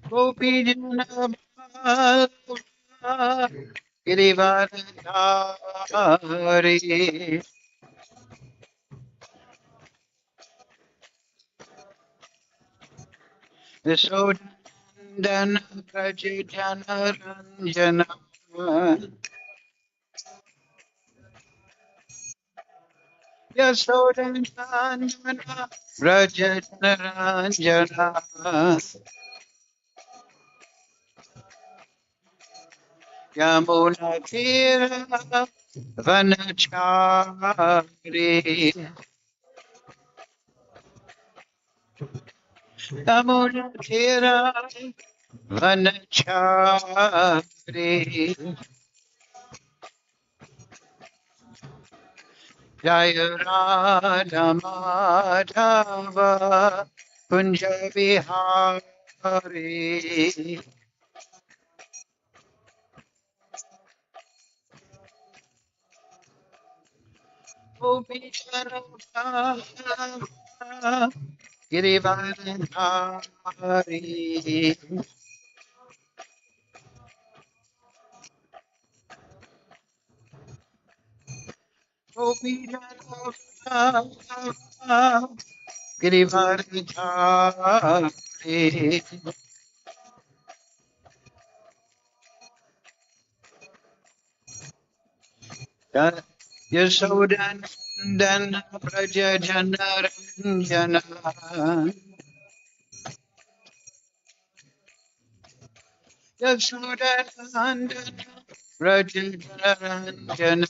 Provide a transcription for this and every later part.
Gopi Jana Girivardhari Yasodandana Prajitana Ranjana Yasodandana Prajitana Ranjana Yamuna Tira Vanachari Yamuna Tira Vanachari Jaya Radha Madhava Kunja Vihari Gopi Charan Girivardhari Gopi Charan Girivardhari Yasodandana Praja Janaranjana Yasodandana Praja Janaranjana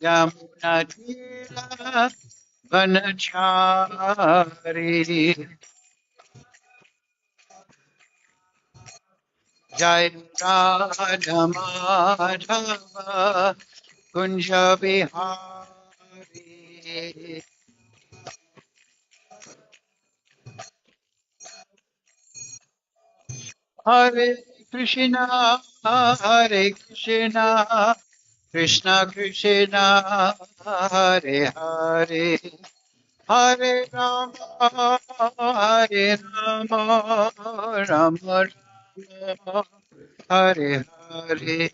Yamunatira Vanachari Jai Radha Madhava Kunja Vihari Hare Krishna Hare Krishna Krishna Krishna Hare Hare Hare Rama Hare Rama Rama Rama Hare Hare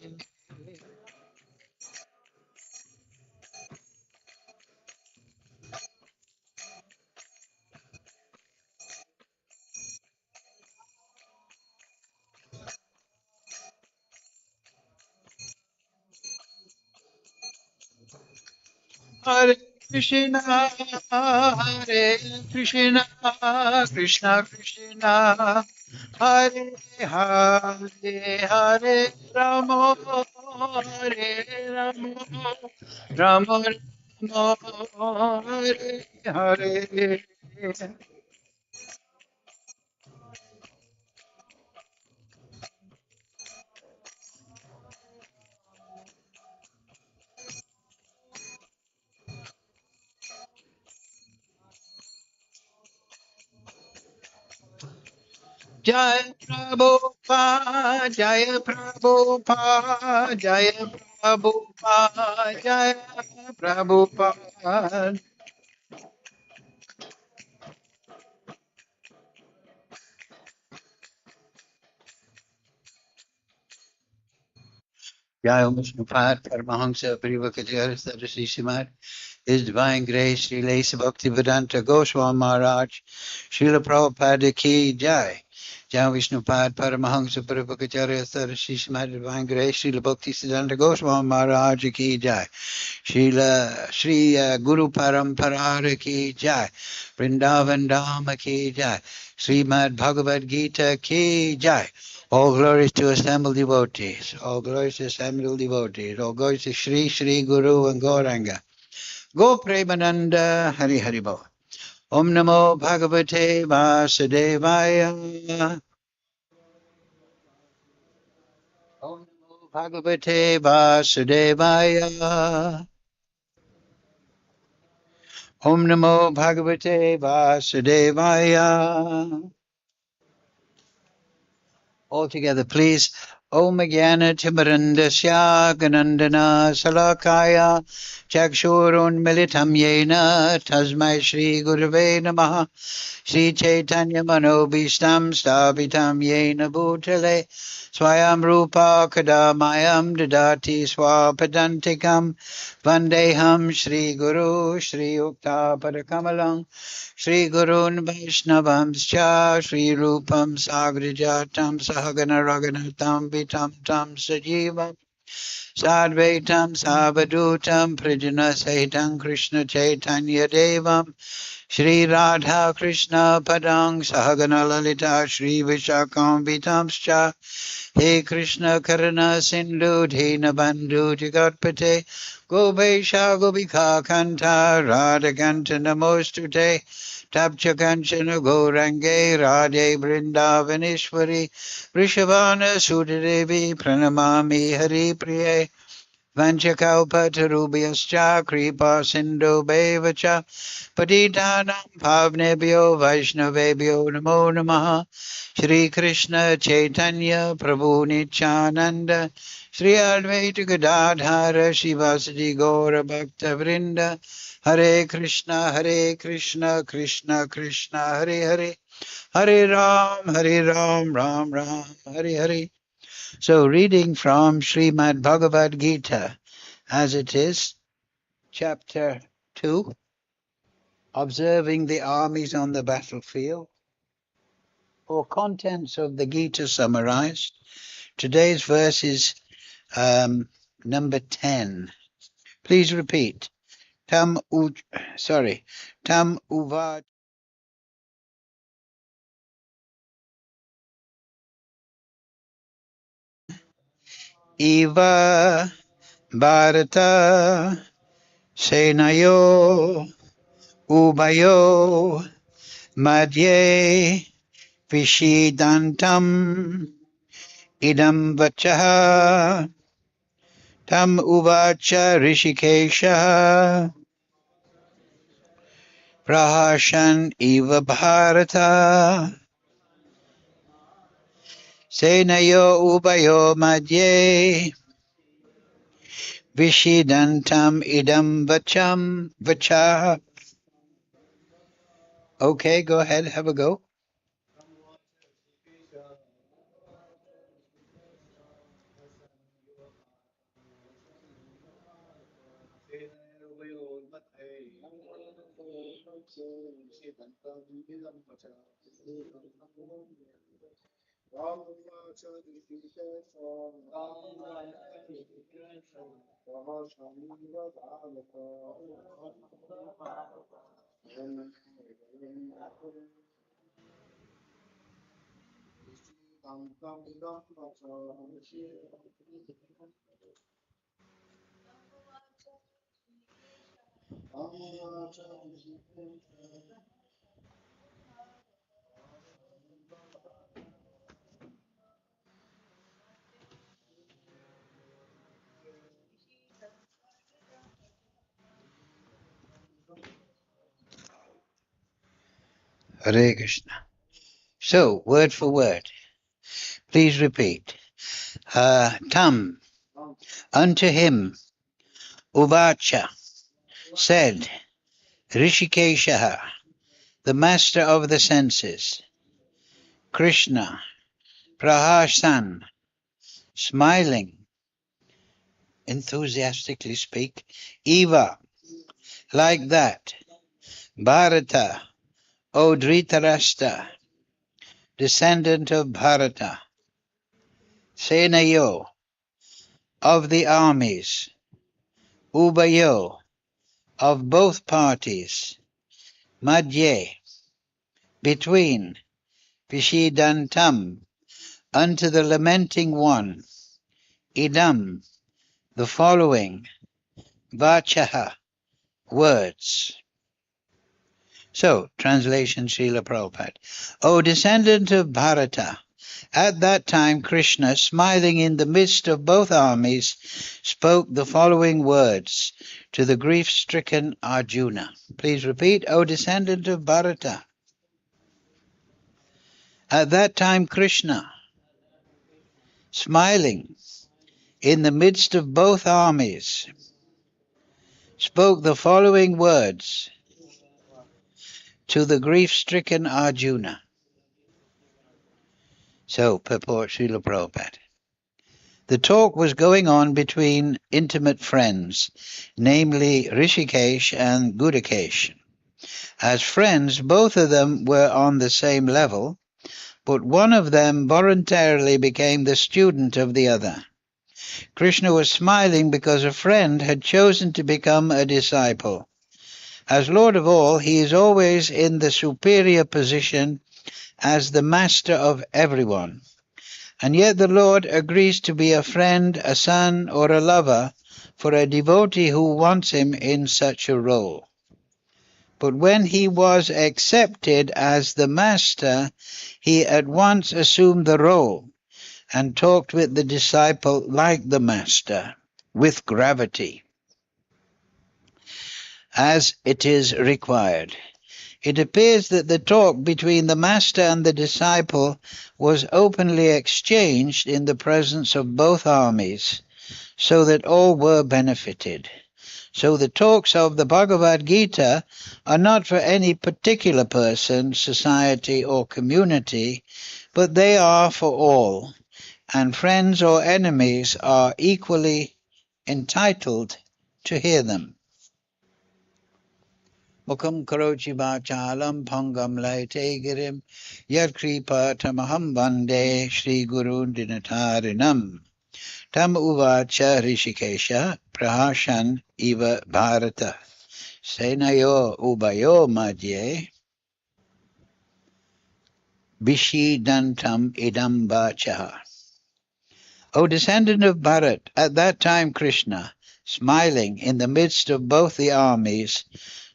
Hare Krishna, Hare Krishna, Krishna Krishna, Hare Hare, Hare Rama, Hare Rama, Rama Rama, Hare Hare. Jai Prabhupada, Jai Prabhupada, Jai Prabhupada, Jai Prabhupada. Jai Om Vishnu Pad Paramahamsa Parivakacharya Saraswati Simad His Divine Grace Sri Lesa Bhaktivedanta Goswami Maharaj Srila Prabhupada Ki Jai Jai Om Vishnu Pad Paramahamsa Parivakacharya Saraswati Simad Divine Grace Srila Bhaktivedanta Goswami Maharaj Ki Jai Srila Sri Guru Parampara Ki Jai Vrindavan Dhama Ki Jai Srimad Bhagavad Gita Ki Jai. All glories to assembled devotees. All glories to assembled devotees. All glories to Sri Sri Guru and Gauranga. Go Premananda Hari Hari Bo. Om Namo Bhagavate Vasudevaya. Om Namo Bhagavate Vasudevaya. Om Namo Bhagavate Vasudevaya. All together, please. Om Jnana Timarandasya Ganandana Salakaya Chakshurun Militam Yena Tasmai Shri Gurave Namaha Shri Chaitanya Manobishtam Stavitam Yena Bhutale Swayam Rupa Kadamayam Dadati Swapadantikam Vandeham Shri Guru Shri Yukta Padakamalam Shri Gurun Vaishnavamscha Shri Rupam Sagrijatam Sahagana Raghunatam Vitam Tam Sajivam Sadvaitam Savadutam Prijana Sahitam Krishna Chaitanya Devam Shri Radha Krishna Padang Sahagana Lalita Shri Vishakam Vitamscha He Krishna Karana Sindhu Dina Bandhu Jagatpate Gopesha Gopika Kanta Radha Kanta Namostute Tapcha Kanchana Gourange Radhe Vrindavaneshwari Vrishabhana Sudadevi Pranamami Hari Priye Vanchakalpatarubhyascha Kripa Sindhu Bevacha Patitanam Pavnebhyo Vaishnavebhyo Namo Namaha Shri Krishna Chaitanya Prabhu Nityananda Shri Advaita Gadadhara Shivasadi Gaura Bhakta Vrinda Hare Krishna Krishna Krishna Hare Hare Hare Ram Ram Ram Hare Hare. So reading from Srimad Bhagavad Gita as it is, chapter 2, observing the armies on the battlefield, or contents of the Gita summarized. Today's verse is number 10. Please repeat. Tam uvad Eva Bharata Senayo Ubayo Madhye Vishidantam Idam Vachaha Tam Uvacha Rishikesha Prahashan Eva Bharata Senayo Ubayo Madhye Vishidantam Idam Vachaha. Okay, go ahead, have a go. Hare Krishna. So, word for word, please repeat. Tam, unto him, Uvacha, said, Rishikesha, the master of the senses, Krishna, Prahasan, smiling, enthusiastically speak, Eva, like that, Bharata, O Dhritarashtra, descendant of Bharata, Senayo, of the armies, Ubayo, of both parties, Madhye, between, Vishidantam, unto the lamenting one, Idam, the following, Vachaha, words. So, translation Srila Prabhupada. O descendant of Bharata, at that time Krishna, smiling in the midst of both armies, spoke the following words to the grief-stricken Arjuna. Please repeat, O descendant of Bharata. At that time Krishna, smiling in the midst of both armies, spoke the following words to the grief-stricken Arjuna. So, purport Srila Prabhupada. The talk was going on between intimate friends, namely Rishikesh and Gudakesh. As friends, both of them were on the same level, but one of them voluntarily became the student of the other. Krishna was smiling because a friend had chosen to become a disciple. As Lord of all, he is always in the superior position as the master of everyone. And yet the Lord agrees to be a friend, a son, or a lover for a devotee who wants him in such a role. But when he was accepted as the master, he at once assumed the role and talked with the disciple like the master, with gravity, as it is required. It appears that the talk between the master and the disciple was openly exchanged in the presence of both armies, so that all were benefited. So the talks of the Bhagavad Gita are not for any particular person, society, or community, but they are for all, and friends or enemies are equally entitled to hear them. Mukam karochi vachalam pangam laite girim yad kripa tamaham vande Shri Guru dinatarinam tam uvacha rishikesha prahashan iva bharata senayo ubayo madhye bishidantam idam vachaha. O descendant of Bharat, at that time Krishna, smiling in the midst of both the armies,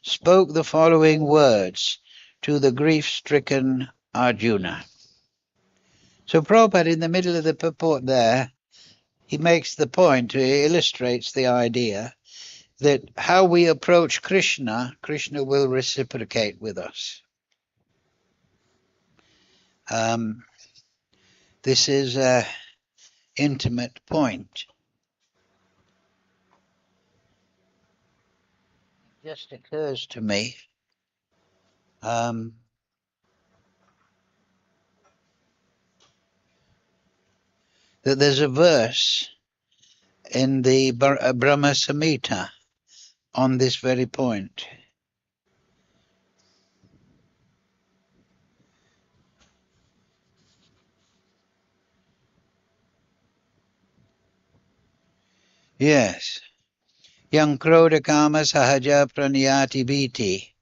spoke the following words to the grief-stricken Arjuna. So Prabhupada, in the middle of the purport there, he makes the point, he illustrates the idea that how we approach Krishna, Krishna will reciprocate with us. This is an intimate point. It just occurs to me that there's a verse in the Brahma Samhita on this very point. Yes. Yang Krodha Kama Sahaja Pranayati Bhiti.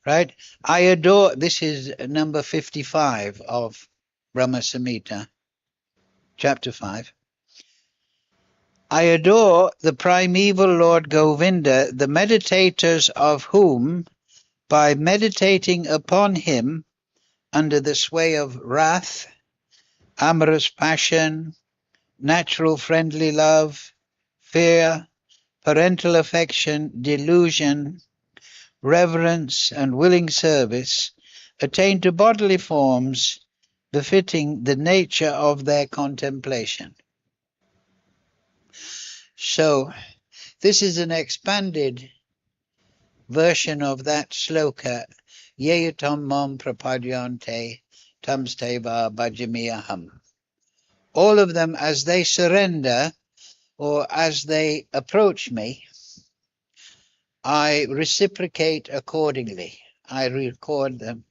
Right? I adore, this is number 55 of Brahma Samhita, chapter 5. I adore the primeval Lord Govinda, the meditators of whom, by meditating upon him under the sway of wrath, amorous passion, natural friendly love, fear, parental affection, delusion, reverence, and willing service, attain to bodily forms befitting the nature of their contemplation. So, this is an expanded version of that sloka, Yeyatam mam prapadyante tamsteva bhajamiyaham. All of them, as they surrender or as they approach me, I reciprocate accordingly. I record them.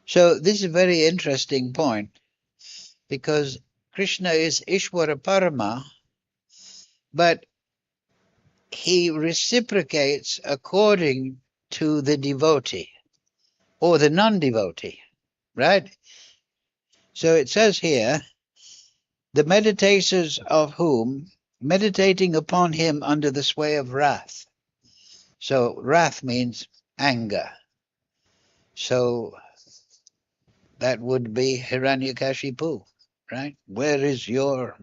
So this is a very interesting point, because Krishna is Ishvara Parama, but he reciprocates according to the devotee or the non-devotee, right? So it says here, the meditators of whom, meditating upon him under the sway of wrath. So wrath means anger. So that would be Hiranyakashipu, right? Where is your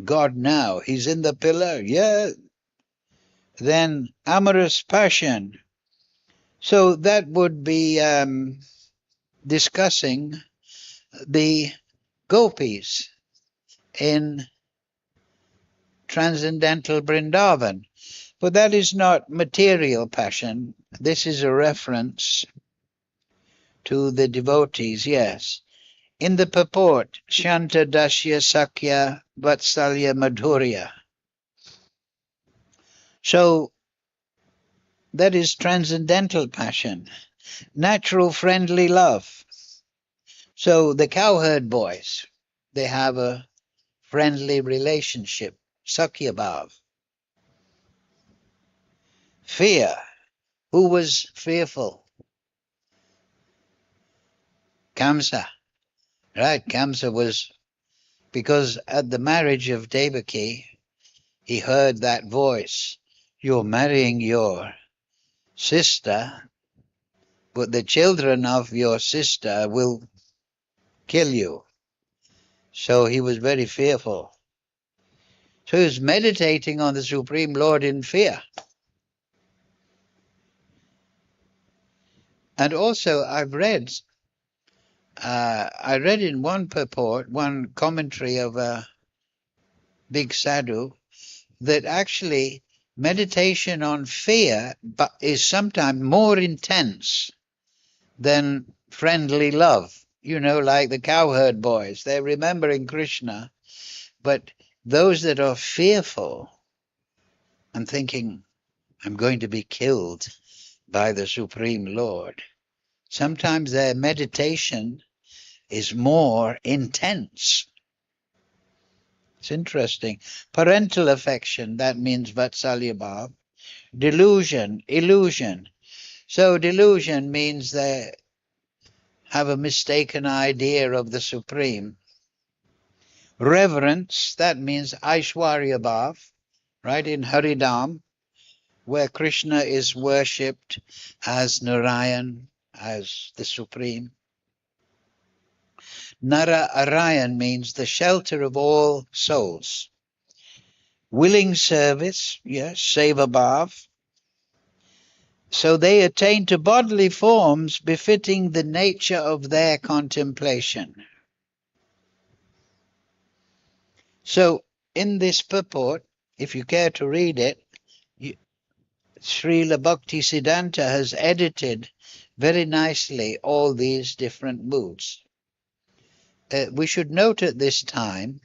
God now? He's in the pillar, yeah. Then amorous passion. So that would be discussing the gopis in transcendental Vrindavan. But that is not material passion. This is a reference to the devotees, yes. In the purport, Shanta Dasya Sakya Vatsalya Madhurya. So that is transcendental passion, natural friendly love. So the cowherd boys, they have a friendly relationship, Sakya Bhav. Fear. Who was fearful? Kamsa. Right, Kamsa was, because at the marriage of Devaki, he heard that voice. You're marrying your sister, but the children of your sister will kill you. So he was very fearful. So he was meditating on the Supreme Lord in fear. And also I read in one purport, one commentary of a big sadhu, that actually meditation on fear is sometimes more intense than friendly love. You know, like the cowherd boys, they're remembering Krishna, but those that are fearful and thinking, I'm going to be killed by the Supreme Lord, sometimes their meditation is more intense. It's interesting. Parental affection, that means Vatsalya Bhav. Delusion, illusion. So delusion means they have a mistaken idea of the Supreme. Reverence, that means Aishwarya Bhav, right, in Haridam, where Krishna is worshipped as Narayan, as the Supreme. Nara Arayan means the shelter of all souls. Willing service, yes, Seva Bhav. So they attain to bodily forms befitting the nature of their contemplation. So in this purport, if you care to read it, Srila Bhaktisiddhanta has edited very nicely all these different moods. We should note at this time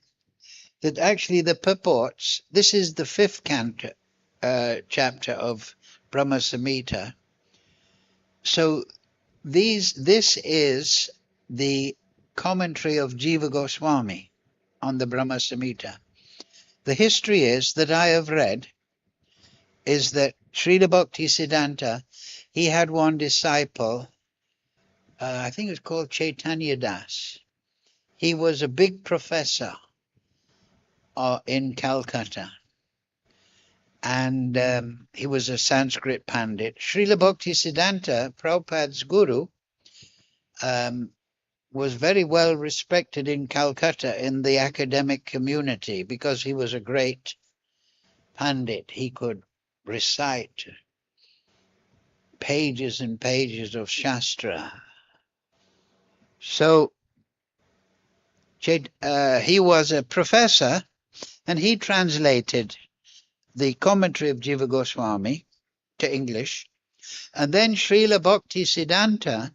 that actually the purports, this is the fifth chapter of Brahma Samhita. So this is the commentary of Jiva Goswami on the Brahma Samhita. The history is that I have read is that Srila Bhaktisiddhanta, he had one disciple, I think it was called Chaitanya Das. He was a big professor in Calcutta, and he was a Sanskrit Pandit. Srila Bhaktisiddhanta, Prabhupada's guru, was very well respected in Calcutta in the academic community because he was a great Pandit. He could recite pages and pages of Shastra. So he was a professor, and he translated the commentary of Jiva Goswami to English. And then Srila Bhaktisiddhanta,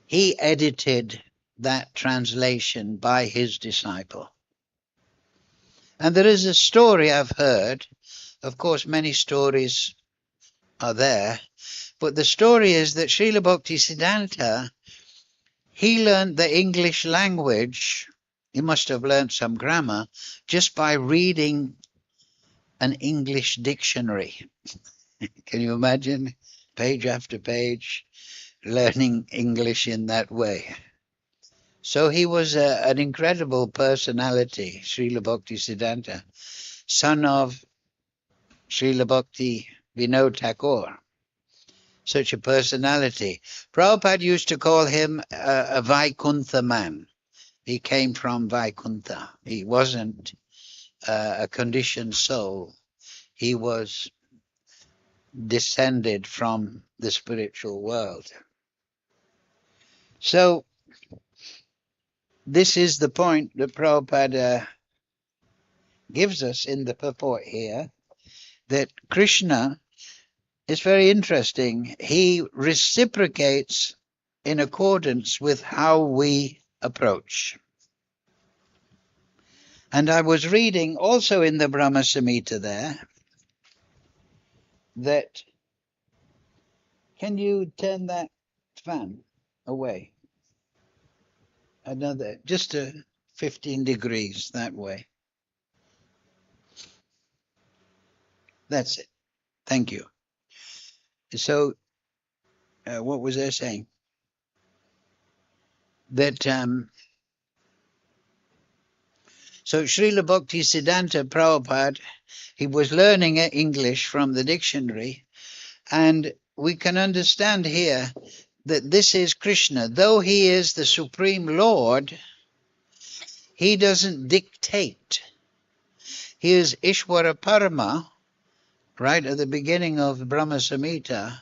he edited that translation by his disciple. And there is a story I've heard. Of course, many stories are there. But the story is that Srila Bhaktisiddhanta, he learned the English language. He must have learned some grammar just by reading an English dictionary. Can you imagine? Page after page, learning English in that way. So he was an incredible personality, Srila Bhaktisiddhanta, son of Srila Bhakti Vinod Thakur. Such a personality. Prabhupada used to call him a Vaikuntha man. He came from Vaikuntha. He wasn't a conditioned soul. He was descended from the spiritual world. So this is the point that Prabhupada gives us in the purport here, that Krishna is very interesting. He reciprocates in accordance with how we approach. And I was reading also in the Brahma Samhita there that, can you turn that fan away? Another, just 15 degrees that way. That's it. Thank you. So, what was I saying? That, so Srila Bhaktisiddhanta Prabhupada, he was learning English from the dictionary, and we can understand here that this is Krishna. Though he is the Supreme Lord, he doesn't dictate. He is Ishvara Parama, right at the beginning of Brahma Samhita.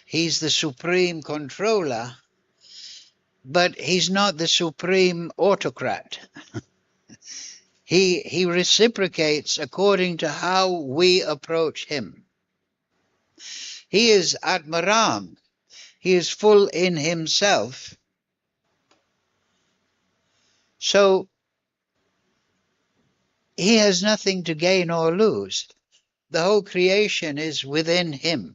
He's the supreme controller, but he's not the supreme autocrat. He reciprocates according to how we approach him. He is Atmaram. He is full in himself. So he has nothing to gain or lose. The whole creation is within him.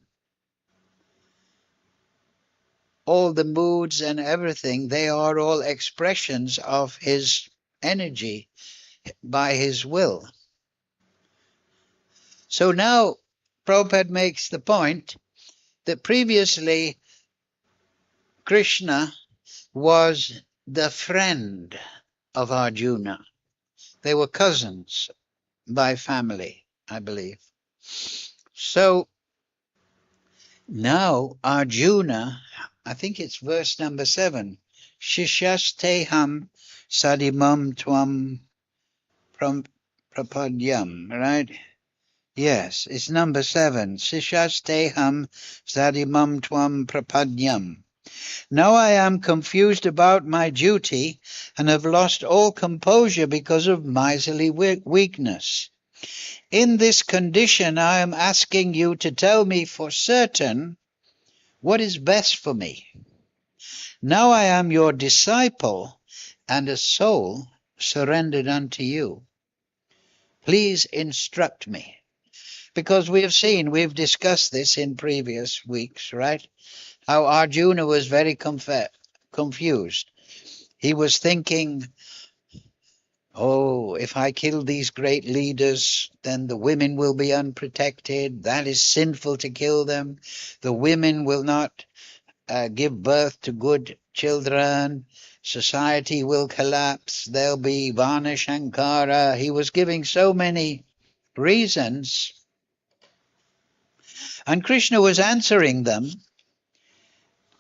All the moods and everything, they are all expressions of his energy by his will. So now Prabhupada makes the point that previously Krishna was the friend of Arjuna. They were cousins by family, I believe. So now Arjuna, I think it's verse number 7, Shishasteham sadimam tvam prapadyam, right? Yes, it's number 7. Shishasteham sadimam tvam prapadyam. Now I am confused about my duty and have lost all composure because of miserly weakness. In this condition, I am asking you to tell me for certain what is best for me. Now I am your disciple and a soul surrendered unto you. Please instruct me. Because we've discussed this in previous weeks, right? How Arjuna was very confused. He was thinking, oh, if I kill these great leaders, then the women will be unprotected. That is sinful to kill them. The women will not give birth to good children. Society will collapse. There'll be Vana Shankara. He was giving so many reasons. And Krishna was answering them.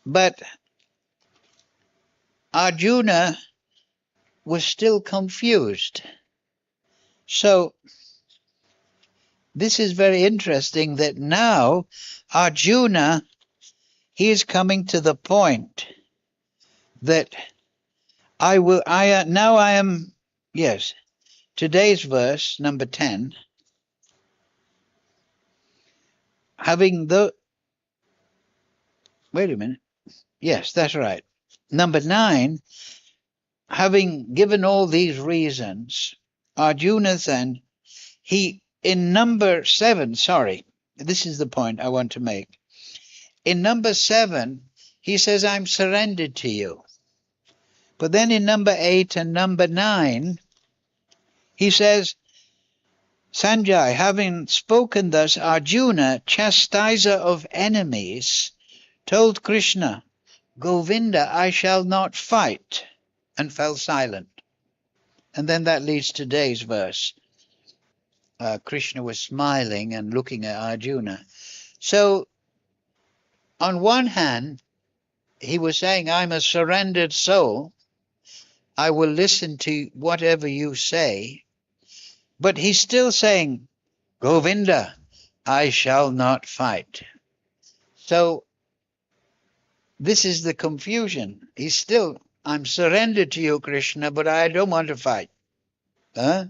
But Arjuna was still confused. So this is very interesting that now Arjuna, he is coming to the point that today's verse, number 10, wait a minute. Yes, that's right. Number 9, having given all these reasons, Arjuna then, in number 7, this is the point I want to make. In number 7, he says, I'm surrendered to you. But then in number 8 and number 9, he says, Sanjay, having spoken thus, Arjuna, chastiser of enemies, told Krishna, Govinda, I shall not fight, and fell silent. And then that leads to today's verse. Krishna was smiling and looking at Arjuna. So, on one hand, he was saying, I'm a surrendered soul. I will listen to whatever you say. But he's still saying, Govinda, I shall not fight. So, this is the confusion. He's still I'm surrendered to you, Krishna, but I don't want to fight. Huh?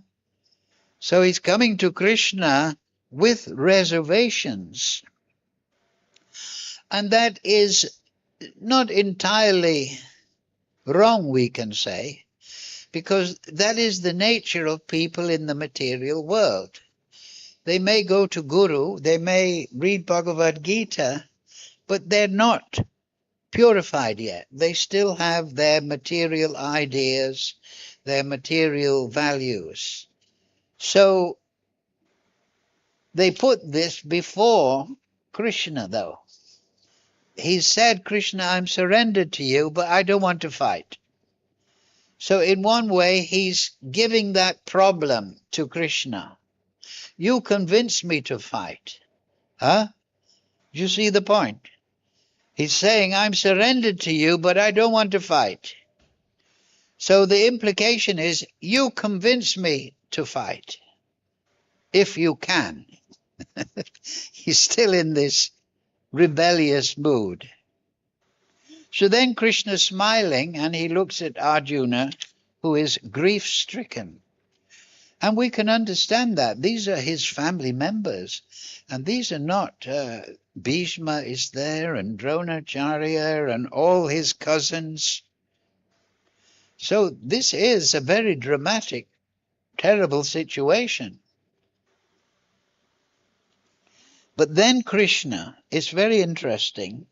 So he's coming to Krishna with reservations. And that is not entirely wrong, we can say, because that is the nature of people in the material world. They may go to Guru, they may read Bhagavad Gita, but they're not purified yet. They still have their material ideas, their material values. So they put this before Krishna, though. He said, Krishna, I'm surrendered to you, but I don't want to fight. So in one way, he's giving that problem to Krishna. You convinced me to fight. Huh? You see the point? He's saying, I'm surrendered to you, but I don't want to fight. So the implication is, you convince me to fight, if you can. He's still in this rebellious mood. So then Krishna is smiling, and he looks at Arjuna, who is grief-stricken. And we can understand that. These are his family members. And these are not, Bhishma is there, and Dronacharya, and all his cousins. So this is a very dramatic, terrible situation. But then Krishna is very interesting.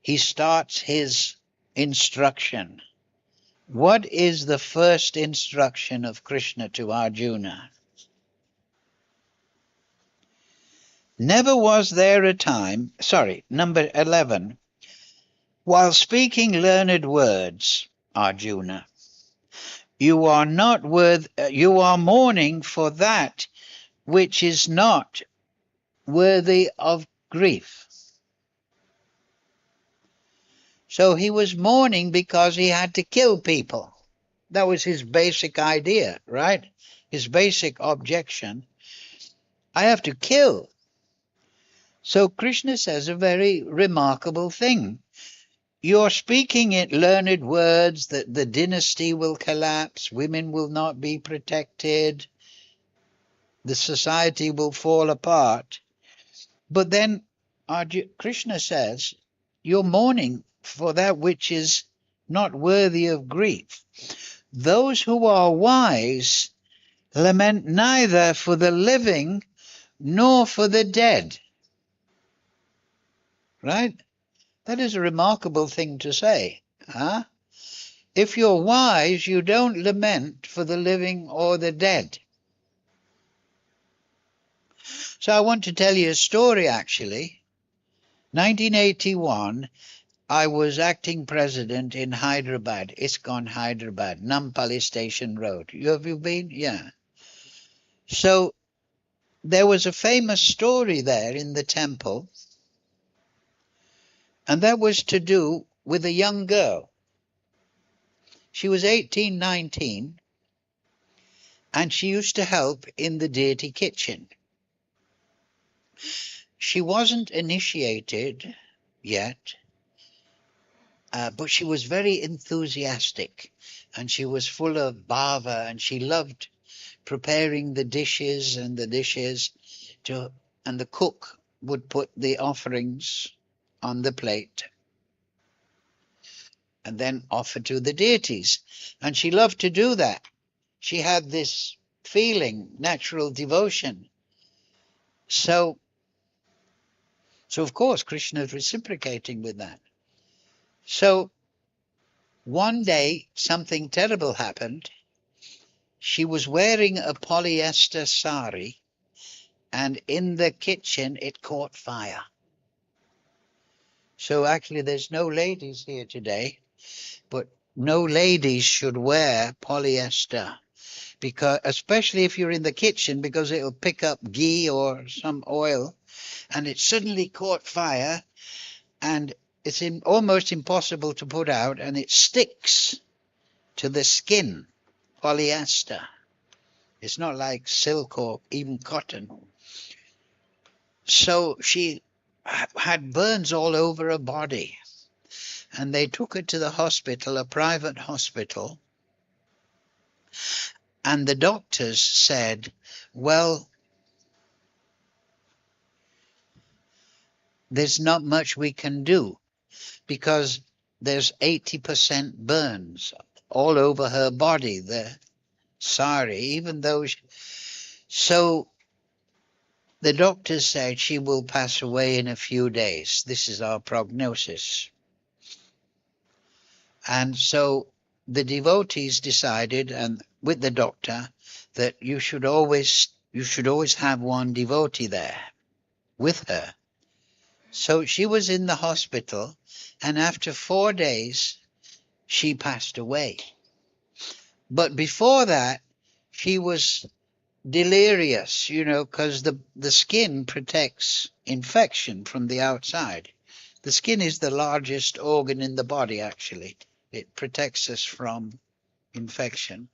He starts his instruction. What is the first instruction of Krishna to Arjuna? Never was there a time, number 11, while speaking learned words, Arjuna, you are mourning for that which is not worthy of grief. So he was mourning because he had to kill people. That was his basic idea, right? His basic objection. I have to kill. So Krishna says a very remarkable thing. You're speaking in learned words that the dynasty will collapse, women will not be protected, the society will fall apart. But then Krishna says, you're mourning for that which is not worthy of grief. Those who are wise lament neither for the living nor for the dead. Right? That is a remarkable thing to say. Huh? If you're wise, you don't lament for the living or the dead. So I want to tell you a story, actually. 1981, I was acting president in Hyderabad, ISKCON Hyderabad, Nampally Station Road. Have you been? Yeah. So there was a famous story there in the temple, and that was to do with a young girl. She was 18, 19, and she used to help in the deity kitchen. She wasn't initiated yet, but she was very enthusiastic, and she was full of bhava, and she loved preparing the dishes, and the cook would put the offerings on the plate and then offer to the deities. And she loved to do that. She had this feeling, natural devotion. So of course, Krishna is reciprocating with that. So one day, something terrible happened. She was wearing a polyester sari, and in the kitchen, it caught fire. So actually, there's no ladies here today, but no ladies should wear polyester, because especially if you're in the kitchen, because it'll pick up ghee or some oil, and it suddenly caught fire, and it's almost impossible to put out, and it sticks to the skin, polyester. It's not like silk or even cotton. So she had burns all over her body. and they took her to the hospital, a private hospital, and the doctors said, well, there's not much we can do because there's 80% burns all over her body, the sari, even though so the doctors said she will pass away in a few days. This is our prognosis. And so the devotees decided, and with the doctor, that you should always have one devotee there with her. So she was in the hospital, and after 4 days, she passed away. But before that, she was delirious, because the skin protects infection from the outside. The skin is the largest organ in the body, actually. It protects us from infection.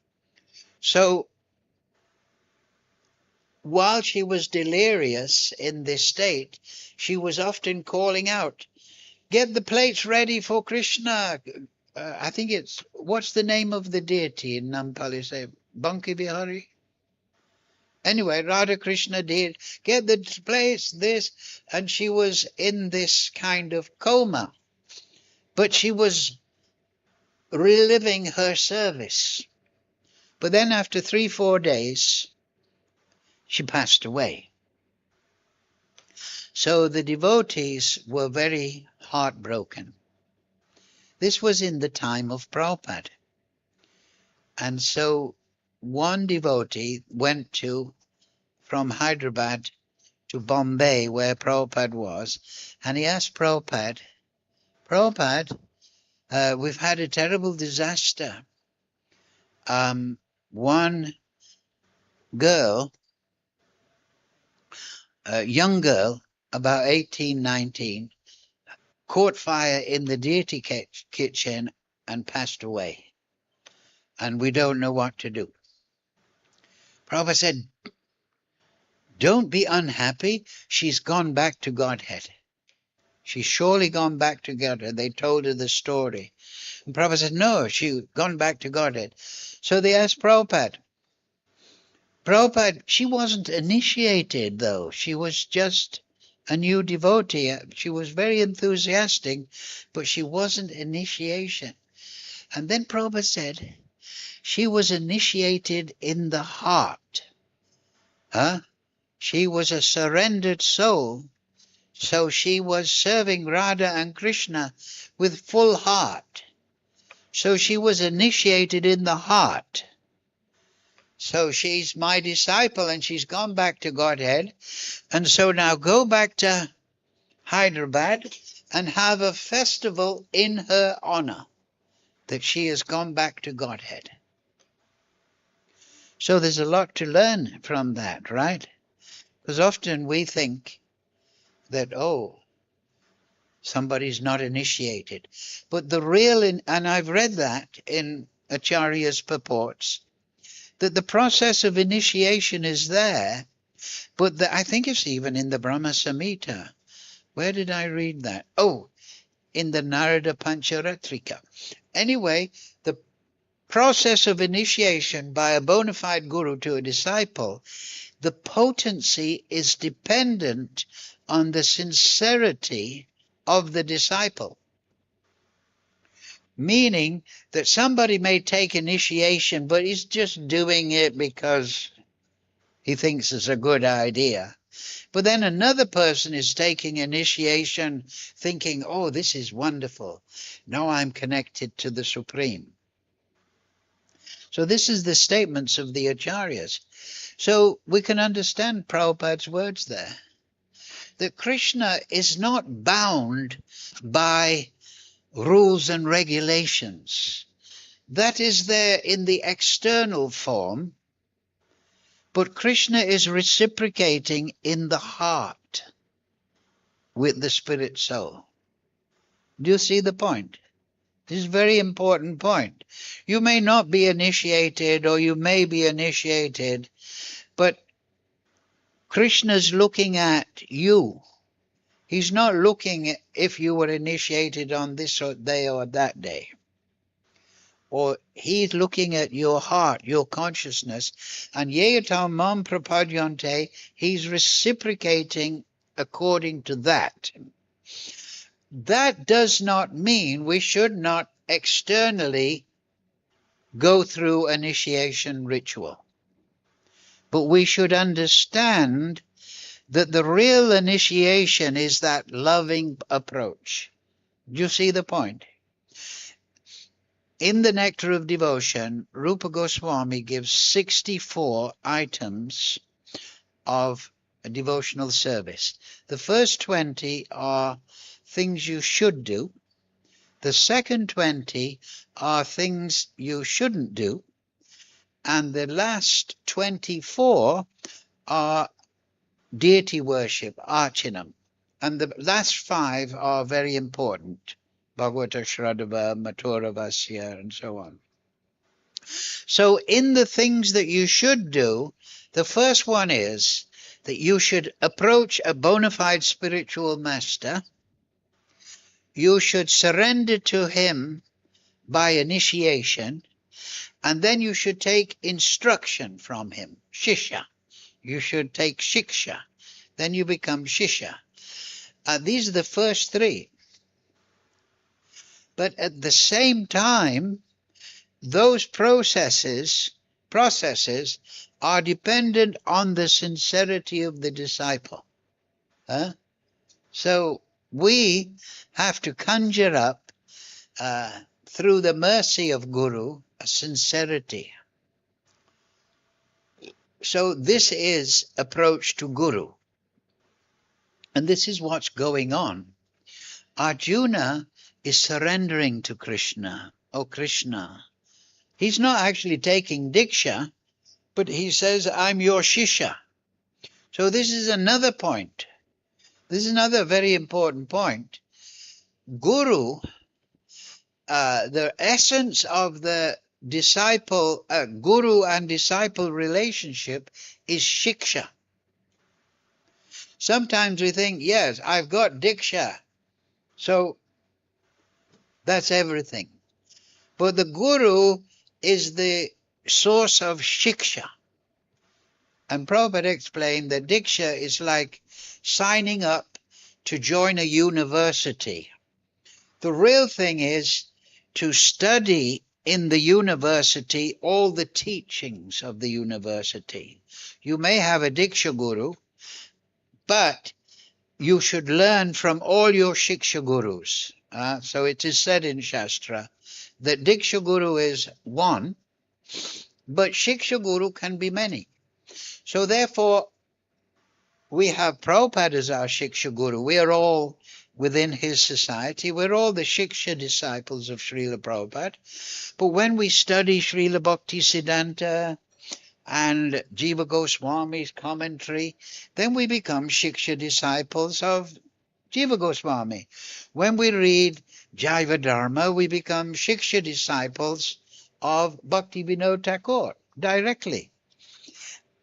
So while she was delirious in this state, she was often calling out, get the plates ready for Krishna. I think what's the name of the deity in Nampali? Say, Banki Bihari? Anyway, Radha Krishna did get the place, this, and she was in this kind of coma. But she was reliving her service. But then after 3-4 days, she passed away. So the devotees were very heartbroken. This was in the time of Prabhupada. And so one devotee went from Hyderabad to Bombay, where Prabhupada was, and he asked Prabhupada, we've had a terrible disaster. One girl, a young girl, about 18, 19, caught fire in the deity kitchen and passed away. And we don't know what to do. Prabhupada said, don't be unhappy. She's gone back to Godhead. She's surely gone back to Godhead. They told her the story. And Prabhupada said, no, she's gone back to Godhead. So they asked Prabhupada, she wasn't initiated, though. She was just a new devotee. She was very enthusiastic, but she wasn't initiation. And then Prabhupada said, she was initiated in the heart. She was a surrendered soul, so she was serving Radha and Krishna with full heart. So she was initiated in the heart. So she's my disciple and she's gone back to Godhead. And so now go back to Hyderabad and have a festival in her honor that she has gone back to Godhead. So there's a lot to learn from that, right? Because often we think that, somebody's not initiated. But the real, and I've read that in Acharya's purports, that the process of initiation is there, but I think it's even in the Brahma Samhita. Where did I read that? In the Narada Pancharatrika. Anyway, the process of initiation by a bona fide guru to a disciple, the potency is dependent on the sincerity of the disciple. Meaning that somebody may take initiation, but he's just doing it because he thinks it's a good idea. But then another person is taking initiation thinking, this is wonderful. Now I'm connected to the Supreme. So this is the statements of the Acharyas. So we can understand Prabhupada's words there. That Krishna is not bound by rules and regulations. That is there in the external form, but Krishna is reciprocating in the heart with the spirit soul. Do you see the point? This is a very important point. You may not be initiated or you may be initiated, but Krishna's looking at you He's not looking at if you were initiated on this day or that day. Or he's looking at your heart, your consciousness. And yeyatam mam prapadyante, he's reciprocating according to that. That does not mean we should not externally go through initiation ritual. But we should understand that the real initiation is that loving approach. Do you see the point? In the Nectar of Devotion, Rupa Goswami gives 64 items of a devotional service. The first 20 are things you should do. The second 20 are things you shouldn't do. And the last 24 are deity worship, archanam. And the last 5 are very important. Bhagavata Shraddhava, Mathura Vasya, and so on. So in the things that you should do, the first one is that you should approach a bona fide spiritual master. You should surrender to him by initiation, and then you should take instruction from him, shishya. You should take shiksha. Then you become shishya. These are the first 3. But at the same time, those processes are dependent on the sincerity of the disciple. So we have to conjure up, through the mercy of Guru, a sincerity. So this is approach to Guru. And this is what's going on. Arjuna is surrendering to Krishna. Oh, Krishna. He's not actually taking Diksha, but he says, I'm your Shishya. So this is another point. This is another very important point. Guru, the essence of the disciple, Guru and disciple relationship is Shiksha. Sometimes we think, yes, I've got Diksha, so that's everything. But the Guru is the source of Shiksha. And Prabhupada explained that Diksha is like signing up to join a university. The real thing is to study in the university all the teachings of the university. You may have a Diksha Guru, but you should learn from all your Shiksha Gurus. So it is said in Shastra that Diksha Guru is one, but Shiksha Guru can be many. So therefore, we have Prabhupada as our Shiksha Guru. We are all within his society. We're all the Shiksha disciples of Srila Prabhupada. But when we study Srila Bhaktisiddhanta and Jiva Goswami's commentary, then we become Shiksha disciples of Jiva Goswami. When we read Jaiva Dharma, we become Shiksha disciples of Bhakti Vinod Thakur directly.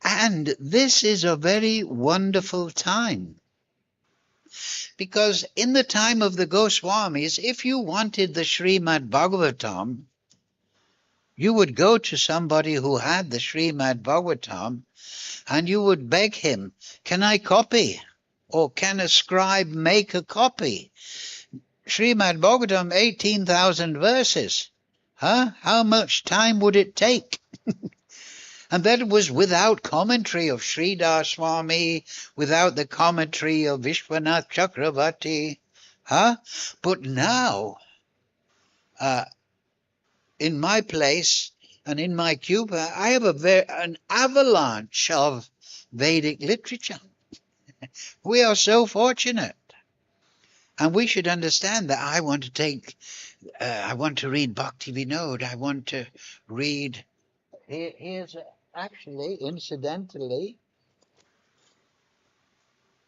And this is a very wonderful time. Because in the time of the Goswamis, if you wanted the Srimad Bhagavatam, you would go to somebody who had the Srimad Bhagavatam and you would beg him, can I copy? Or can a scribe make a copy? Srimad Bhagavatam, 18,000 verses. How much time would it take? And that was without commentary of Sridhar Swami, without the commentary of Vishwanath Chakravarti. But now, in my place and in my Cuba, I have an avalanche of Vedic literature. We are so fortunate. And we should understand that I want to read Bhakti Vinod. I want to read, here's actually, incidentally,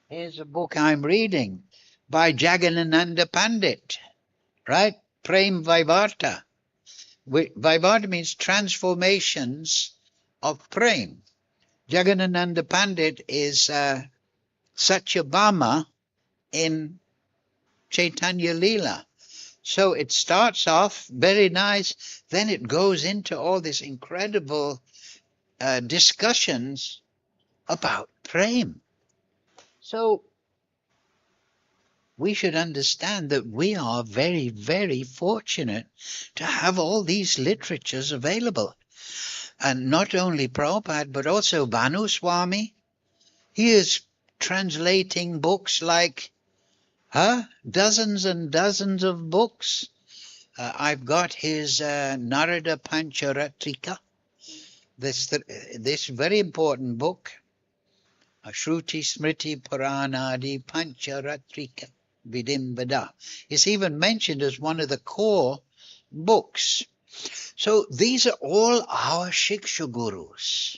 here's a book I'm reading by Jagannananda Pandit, right? Prem Vaivarta. Vaivarta means transformations of Prem. Jagannananda Pandit is Satyabhama in Chaitanya Leela. So it starts off very nice, then it goes into all these incredible discussions about prem. So we should understand that we are very, very fortunate to have all these literatures available. And not only Prabhupada, but also Bhanu Swami. He is translating books like dozens and dozens of books. I've got his Narada Pancharatrika, this very important book, Shruti Smriti Puranadi Pancharatrika Vidimbada. It's even mentioned as one of the core books. So these are all our Shiksha Gurus.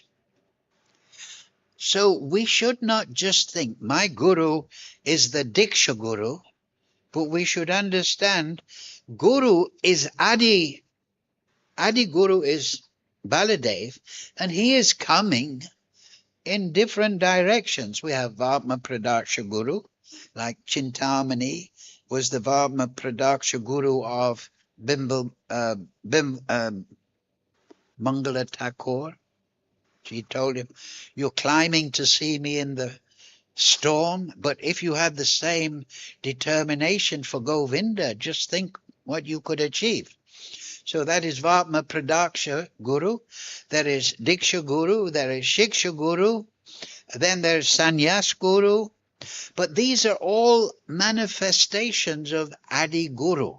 So we should not just think my Guru is the Diksha Guru, but we should understand Guru is Adi. Adi Guru is Baladev, and he is coming in different directions. We have Varma Pradaksha Guru, like Chintamani was the Varma Pradaksha Guru of Mangala Thakur. She told him, you're climbing to see me in the storm, but if you had the same determination for Govinda, just think what you could achieve. So that is Vatma Pradaksha Guru, there is Diksha Guru, there is Shiksha Guru, then there's Sannyas Guru, but these are all manifestations of Adi Guru.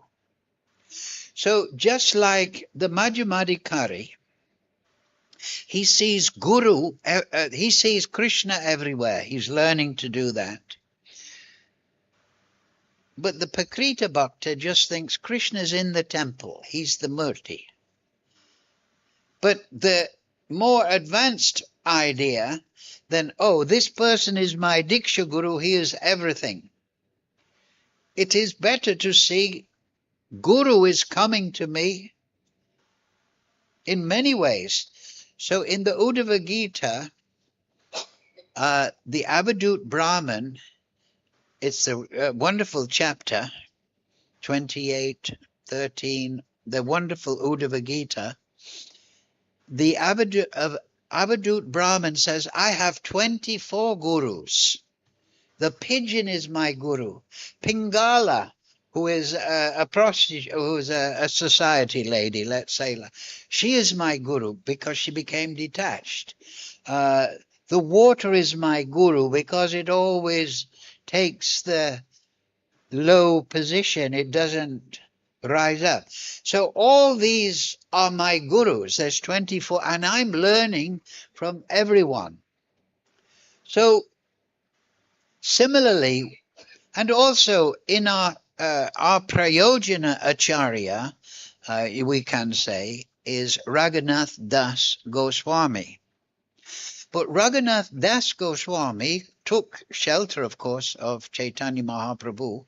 So just like the Madhyamadikari, he sees Guru, he sees Krishna everywhere. He's learning to do that. But the Pakrita Bhakta just thinks Krishna's in the temple. He's the Murti. But the more advanced idea, then, oh, this person is my Diksha Guru. He is everything. It is better to see Guru is coming to me in many ways. So in the Uddhava Gita, the Avadut Brahman, it's a wonderful chapter, 28:13, the wonderful Uddhava Gita. The Avadut Brahman says, I have 24 gurus. The pigeon is my guru. Pingala, who is a prostitute, who is a society lady, let's say, she is my guru because she became detached. The water is my guru because it always takes the low position. It doesn't rise up. So all these are my gurus. There's 24, and I'm learning from everyone. So similarly, and also in our Prayojana Acharya, we can say, is Raghunath Das Goswami. But Raghunath Das Goswami took shelter, of course, of Chaitanya Mahaprabhu,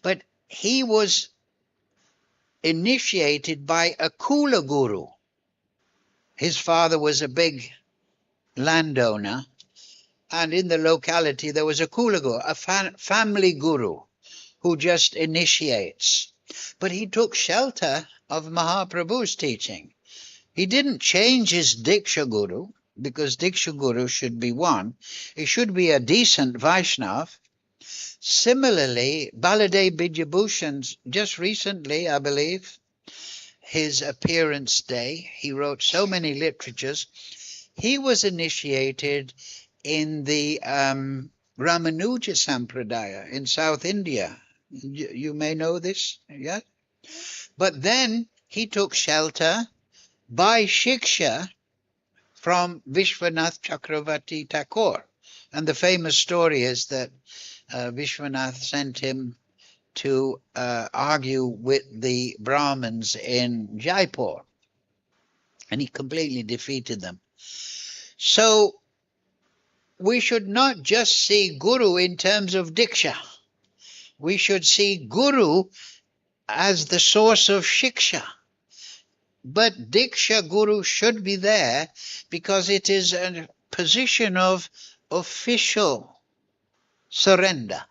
but he was initiated by a Kula Guru. His father was a big landowner, and in the locality there was a Kula Guru, a family guru, who just initiates. But he took shelter of Mahaprabhu's teaching. He didn't change his Diksha Guru, because Diksha Guru should be one. He should be a decent Vaishnav. Similarly, Baladev Vidyabhushan's, just recently, I believe, his appearance day, he wrote so many literatures. He was initiated in the Ramanuja Sampradaya in South India. You may know this, yeah? But then he took shelter by Shiksha from Vishwanath Chakravarti Thakur. And the famous story is that Vishwanath sent him to argue with the Brahmins in Jaipur. And he completely defeated them. So we should not just see Guru in terms of Diksha. We should see Guru as the source of Shiksha. But Diksha Guru should be there because it is a position of official surrender.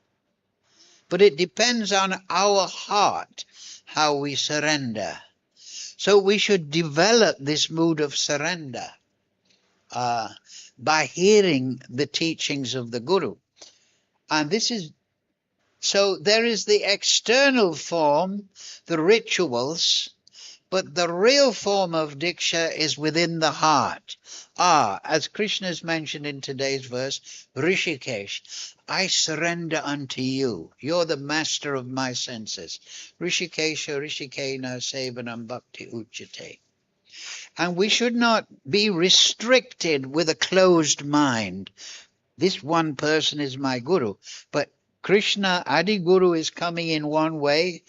but it depends on our heart, how we surrender. So we should develop this mood of surrender by hearing the teachings of the Guru. And this is, so there is the external form, the rituals, but the real form of Diksha is within the heart. As Krishna is mentioned in today's verse, Rishikesh, I surrender unto you. You're the master of my senses. Rishikesha Rishikena Sevanam Bhakti Uchate. And we should not be restricted with a closed mind. This one person is my guru. But Krishna, Adi Guru, is coming in one way.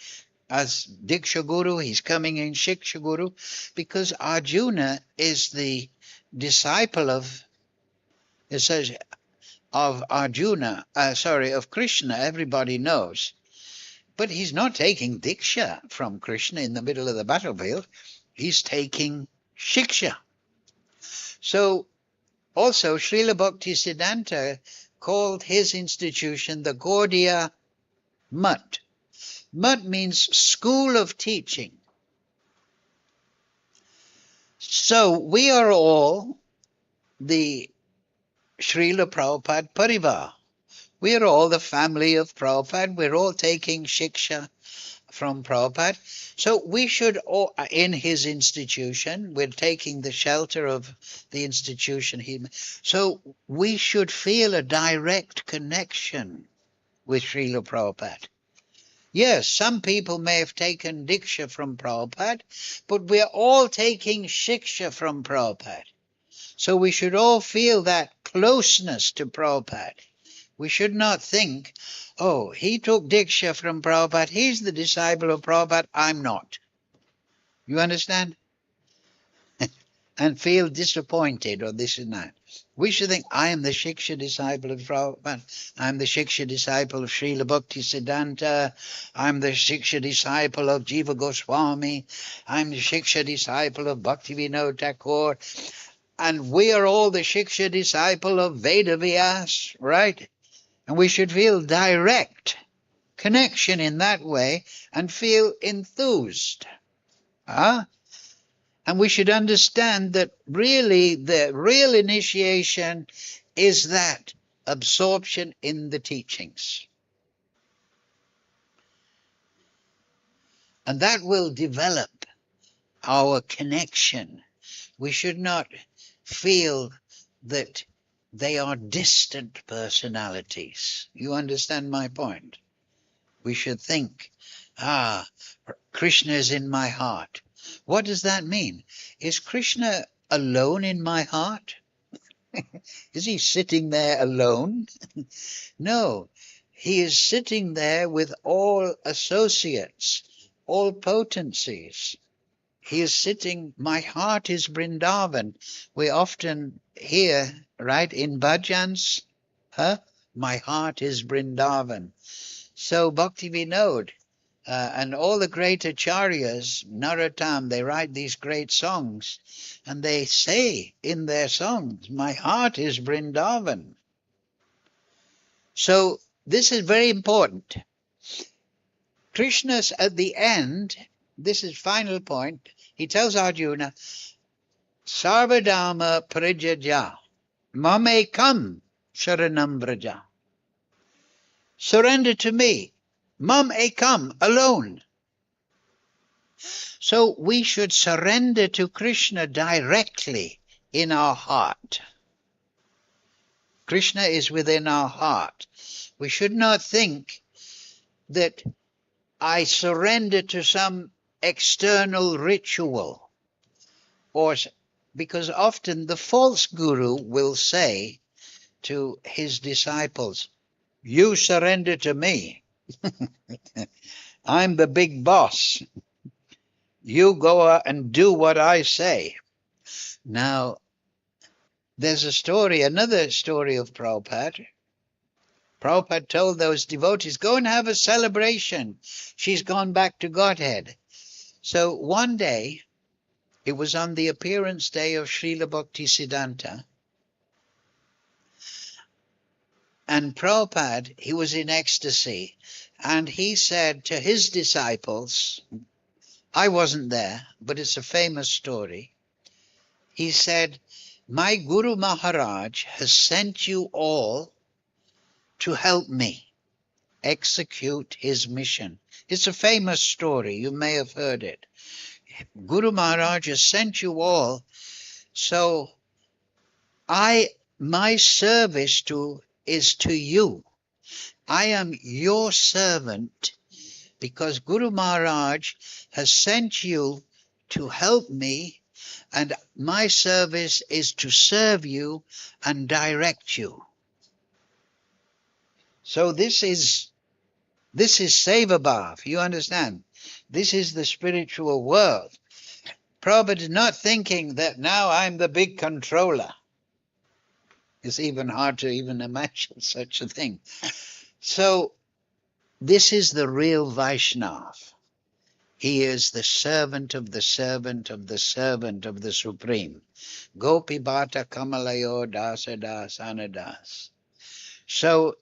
As Diksha Guru, he's coming in Shiksha Guru, because Arjuna is the disciple of, it says, of Arjuna, of Krishna, everybody knows. But he's not taking Diksha from Krishna in the middle of the battlefield. He's taking Shiksha. So also Srila Bhaktisiddhanta called his institution the Gaudiya Mutt. Mutt means school of teaching. So we are all the Srila Prabhupada Parivar. We are all the family of Prabhupada. We're all taking Shiksha from Prabhupada. So we should, all, in his institution, we're taking the shelter of the institution. So we should feel a direct connection with Srila Prabhupada. Yes, some people may have taken Diksha from Prabhupada, but we're all taking Shiksha from Prabhupada. So we should all feel that closeness to Prabhupada. We should not think, oh, he took Diksha from Prabhupada, he's the disciple of Prabhupada, I'm not. You understand? And feel disappointed or this and that. We should think, I am the Shiksha disciple of Prabhupada, I'm the Shiksha disciple of Srila Bhaktisiddhanta, I'm the Shiksha disciple of Jiva Goswami, I'm the Shiksha disciple of Bhaktivinoda Thakur, and we are all the Shiksha disciple of Veda Vyas, right? And we should feel direct connection in that way and feel enthused. And we should understand that really the real initiation is that absorption in the teachings. And that will develop our connection. We should not feel that they are distant personalities. You understand my point? We should think, Krishna is in my heart. What does that mean? Is Krishna alone in my heart? Is he sitting there alone? No, he is sitting there with all associates, all potencies. He is sitting, my heart is Vrindavan. We often hear, right, in bhajans, my heart is Vrindavan. So Bhakti Vinod and all the great acharyas, Narottam, they write these great songs, and they say in their songs, my heart is Vrindavan. So this is very important. Krishna's at the end, this is final point, he tells Arjuna, Sarvadharma Parijaja, Mamekam Sharanam Vraja. Surrender to me, Mam Ekam, alone. So we should surrender to Krishna directly in our heart. Krishna is within our heart. We should not think that I surrender to some external ritual, or because often the false guru will say to his disciples, you surrender to me. I'm the big boss. You go out and do what I say. Now, there's a story, another story of Prabhupada. Prabhupada told those devotees, go and have a celebration. She's gone back to Godhead. So one day, it was on the appearance day of Srila Bhaktisiddhanta, and Prabhupada, he was in ecstasy, And he said to his disciples, I wasn't there, but it's a famous story. He said, my Guru Maharaj has sent you all to help me execute his mission. It's a famous story. You may have heard it. Guru Maharaj has sent you all, so my service is to you. I am your servant because Guru Maharaj has sent you to help me, and my service is to serve you and direct you. So this is Sevabhav, you understand? This is the spiritual world. Prabhupada is not thinking that now I'm the big controller. It's even hard to even imagine such a thing. So this is the real Vaishnava. He is the servant of the servant of the servant of the Supreme. Gopi Bhata Kamalayo Dasa Das Anadas. So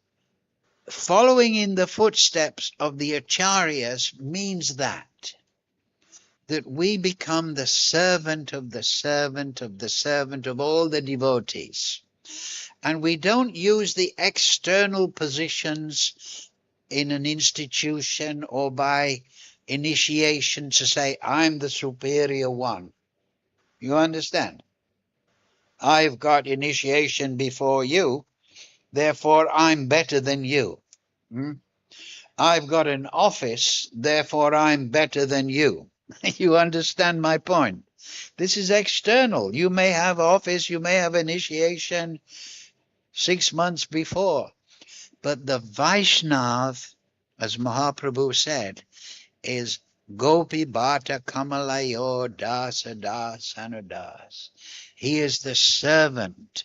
following in the footsteps of the Acharyas means that we become the servant of the servant of the servant of all the devotees. And we don't use the external positions in an institution or by initiation to say, I'm the superior one. You understand? I've got initiation before you, therefore I'm better than you. I've got an office, therefore I'm better than you. You understand my point? This is external. You may have office, you may have initiation 6 months before, but the Vaishnav, as Mahaprabhu said, is Gopi Bhata Kamalayo Dasa Das Anudas. He is the servant.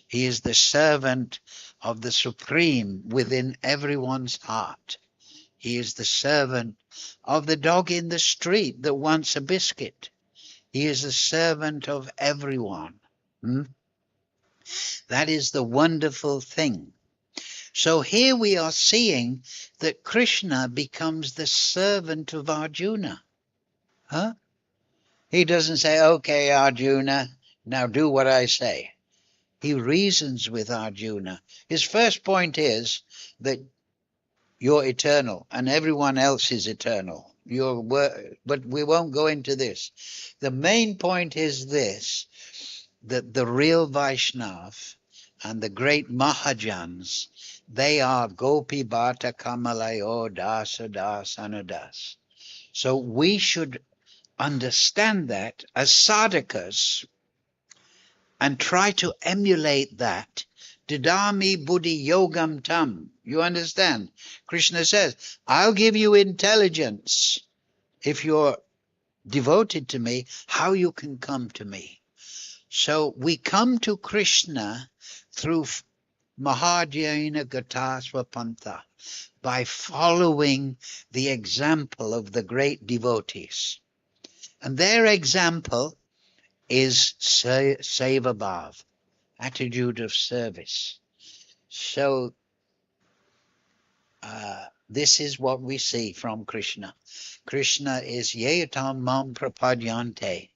He is the servant of the Supreme within everyone's heart. He is the servant of the dog in the street that wants a biscuit. He is the servant of everyone. That is the wonderful thing. So here we are seeing that Krishna becomes the servant of Arjuna. He doesn't say, okay, Arjuna, now do what I say. He reasons with Arjuna. His first point is that you're eternal and everyone else is eternal. But we won't go into this. The main point is this, that the real Vaishnav and the great Mahajans, they are Gopi Bhata Kamalayo Dasa Das Anudas. So we should understand that as sadhakas and try to emulate that. Didami buddhi yogam tam. You understand? Krishna says, I'll give you intelligence if you're devoted to me, how you can come to me. So we come to Krishna through Mahajana Gatasva Pantha, by following the example of the great devotees. And their example is Sevabhav, attitude of service. So this is what we see from Krishna. Krishna is Yetam Mam Prapadyante.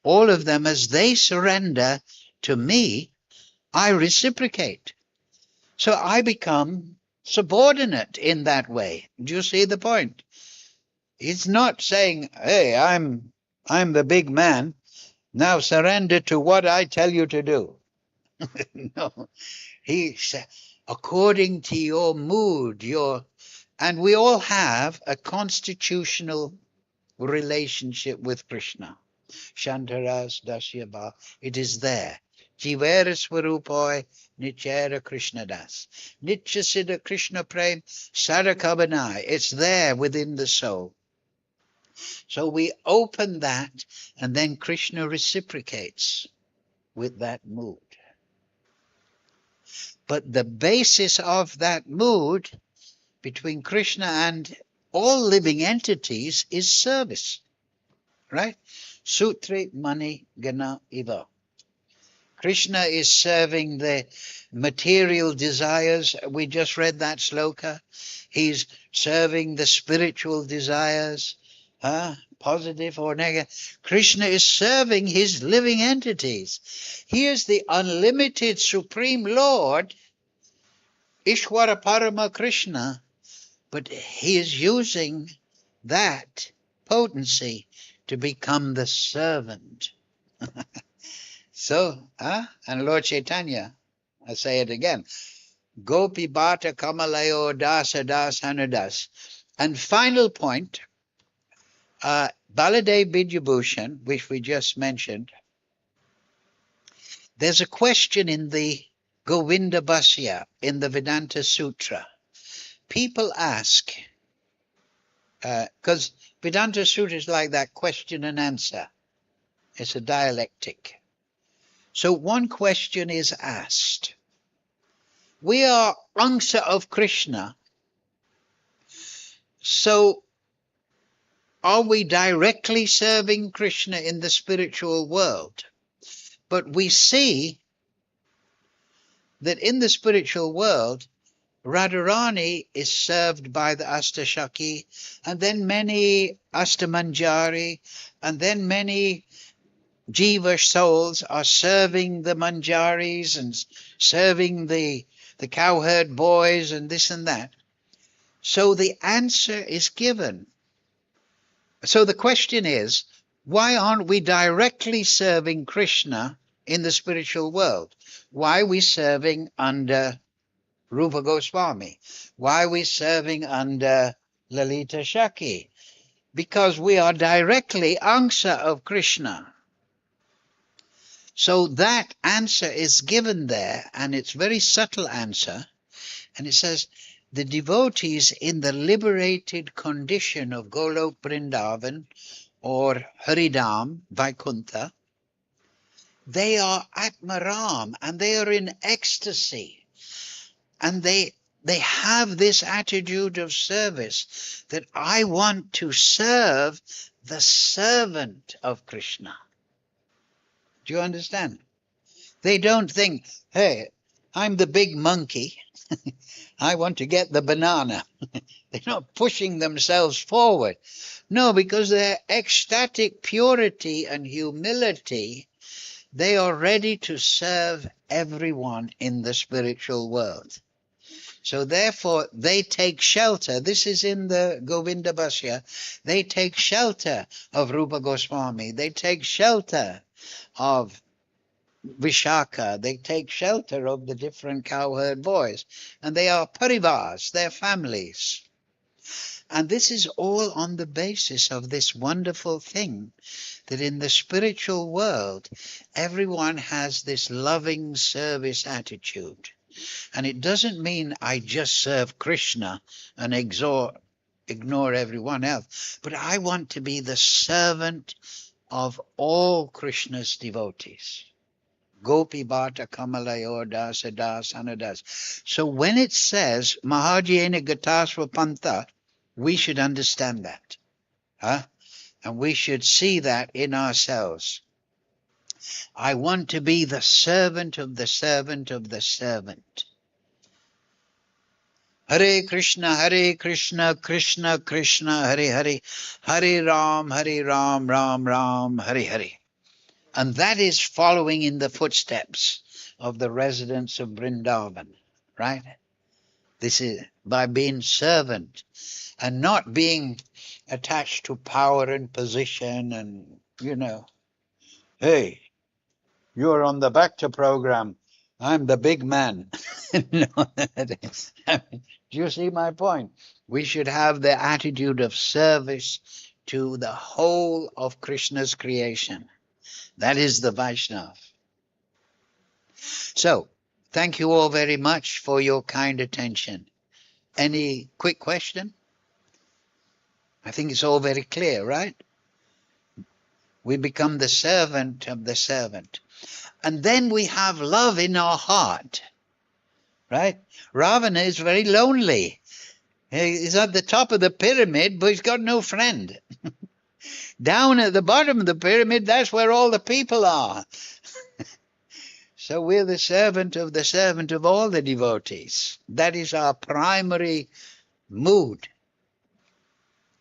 All of them, as they surrender to me, I reciprocate. So I become subordinate in that way. Do you see the point? It's not saying, hey, I'm the big man. Now surrender to what I tell you to do. No. He said, according to your mood, and we all have a constitutional relationship with Krishna. Shantaras Dasyabha, it is there. Jivera Swarupoi Nichera Krishna Das. Nitya Siddha Krishna Prem Sarakabanai. It's there within the soul. So we open that, and then Krishna reciprocates with that mood. But the basis of that mood between Krishna and all living entities is service. Right? Sutri Mani Gana Iva. Krishna is serving the material desires. We just read that sloka. He's serving the spiritual desires, positive or negative. Krishna is serving his living entities. He is the unlimited Supreme Lord, Ishwara Parama Krishna, but he is using that potency to become the servant. So, and Lord Chaitanya, I say it again, Gopi Bhata Kamalayo Dasa Das Hanudas. And final point, Baladev Vidyabhushan, which we just mentioned, there's a question in the Govinda Bhasya, in the Vedanta Sutra. People ask, because Vedanta Sutra is like that question and answer. It's a dialectic. So one question is asked. We are Angsa of Krishna. So are we directly serving Krishna in the spiritual world? But we see that in the spiritual world, Radharani is served by the Astashaki, and then many Astamanjari, and then many Jiva souls are serving the Manjaris and serving the cowherd boys and this and that. So the answer is given. So the question is, why aren't we directly serving Krishna in the spiritual world? Why are we serving under Rupa Goswami? Why are we serving under Lalita Shaki? Because we are directly Angsa of Krishna. So that answer is given there, and it's a very subtle answer. And it says, the devotees in the liberated condition of Golok Vrindavan or Haridam, Vaikuntha, they are Atmaram, and they are in ecstasy. And they have this attitude of service that I want to serve the servant of Krishna. Do you understand? They don't think, hey, I'm the big monkey. I want to get the banana. They're not pushing themselves forward. No, because their ecstatic purity and humility, they are ready to serve everyone in the spiritual world. So therefore, they take shelter. This is in the Govinda Bhasya. They take shelter of Rupa Goswami. They take shelter of Vishaka. They take shelter of the different cowherd boys. And they are parivars, their families. And this is all on the basis of this wonderful thing, that in the spiritual world, everyone has this loving service attitude. And it doesn't mean I just serve Krishna and ignore everyone else, but I want to be the servant of all Krishna's devotees. Gopi Bhata Kamalayo Dasa Das Anadas. So when it says Mahajyena Gatasva Pantha, we should understand that. And we should see that in ourselves. I want to be the servant of the servant of the servant. Hare Krishna, Krishna Krishna, Hare Hare, Hare Ram, Ram Ram, Hare Hare. And that is following in the footsteps of the residents of Vrindavan, right? This is by being servant and not being attached to power and position and, hey, you're on the Bhakta program. I'm the big man. No, do you see my point? We should have the attitude of service to the whole of Krishna's creation. That is the Vaishnava. So, thank you all very much for your kind attention. Any quick question? I think it's all very clear, right? We become the servant of the servant. And then we have love in our heart, right? Ravana is very lonely. He's at the top of the pyramid, but he's got no friend. Down at the bottom of the pyramid, that's where all the people are. So we're the servant of all the devotees. That is our primary mood.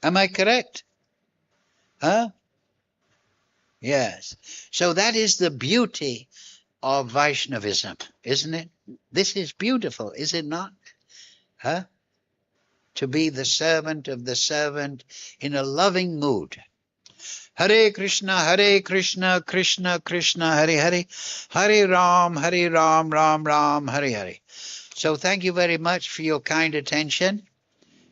Am I correct? Huh? Yes. So that is the beauty of Vaishnavism, isn't it? This is beautiful, is it not? Huh? To be the servant in a loving mood. Hare Krishna, Krishna Krishna, Hare Hare, Hare Ram, Ram Ram, Hare Hare. So thank you very much for your kind attention.